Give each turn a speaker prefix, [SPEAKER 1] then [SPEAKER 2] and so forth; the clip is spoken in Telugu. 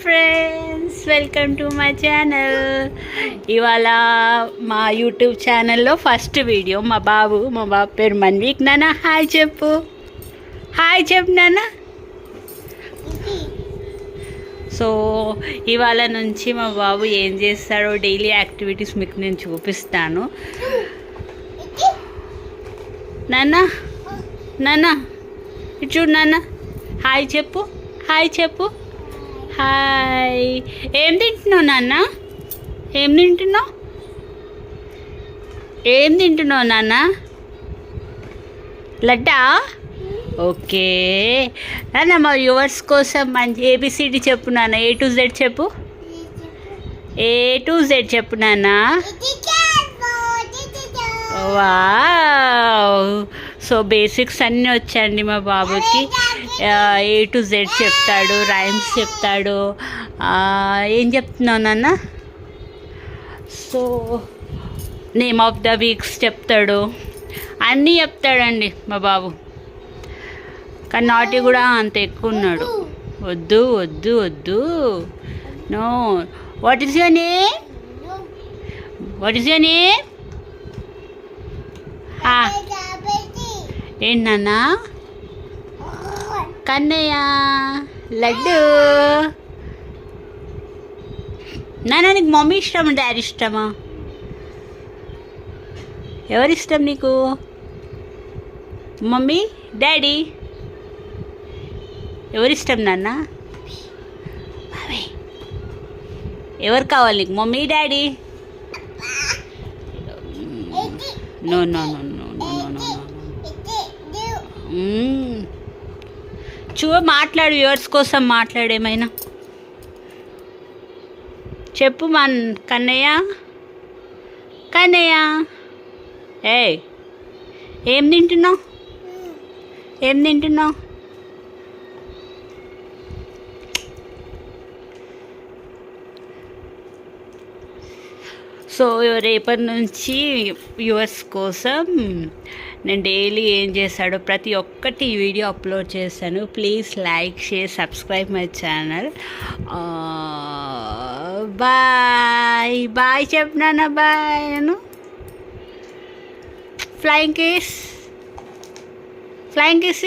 [SPEAKER 1] Friends, welcome to my channel. ఇవాళ మా యూట్యూబ్ ఛానల్లో ఫస్ట్ వీడియో. మా బాబు పేరు మన్వీక్. నాన్న హాయ్ చెప్పు. హాయ్ చెప్పు నాన్న. సో ఇవాళ నుంచి మా బాబు ఏం చేస్తాడో డైలీ యాక్టివిటీస్ మీకు నేను చూపిస్తాను. నాన్న నాన్న ఇటు చూడు నాన్న. హాయ్ చెప్పు. హాయ్ చెప్పు. హాయ్. ఏం తింటున్నావు నాన్న? ఏం తింటున్నావు? ఏం తింటున్నావు నాన్న? లడ్డా? ఓకే నాన్న. మా వ్యూవర్స్ కోసం మంచి ఏబిసిడి చెప్పు నాన్న. A to Z చెప్పు. A to Z చెప్పు నాన్న. వావ్. సో బేసిక్స్ అన్నీ వచ్చాయండి మా బాబుకి. A to Z చెప్తాడు, రైమ్స్ చెప్తాడు. ఏం చెప్తున్నావు నాన్న? So name of the weeks చెప్తాడు, అన్నీ చెప్తాడండి మా బాబు. కానీ నాటి కూడా అంత ఎక్కువ ఉన్నాడు. వద్దు వద్దు వద్దు. No. What is your name? What is your name? ఏంటన్నా? కన్నయ్య. లడ్డు. నాన్న నీకు మమ్మీ ఇష్టమా డాడీ ఇష్టమా? ఎవరిష్టం నీకు? మమ్మీ డాడీ ఎవరిష్టం నాన్న? ఎవరు కావాలి నీకు? Mummy daddy? No no no no no no no. మాట్లాడు, వ్యూవర్స్ కోసం మాట్లాడేమైనా చెప్పు మా కన్నయ్య. కన్నయ్య ఏం తింటున్నావు? ఏం తింటున్నావు? సో రేపటి నుంచి వ్యూవర్స్ కోసం నేను డైలీ ఏం చేశాడో ప్రతి ఒక్కటి వీడియో అప్లోడ్ చేశాను. Please like, share, subscribe my channel. Bye bye చెప్పినానా? బాయ్ అను. Flying kiss. Flying kiss.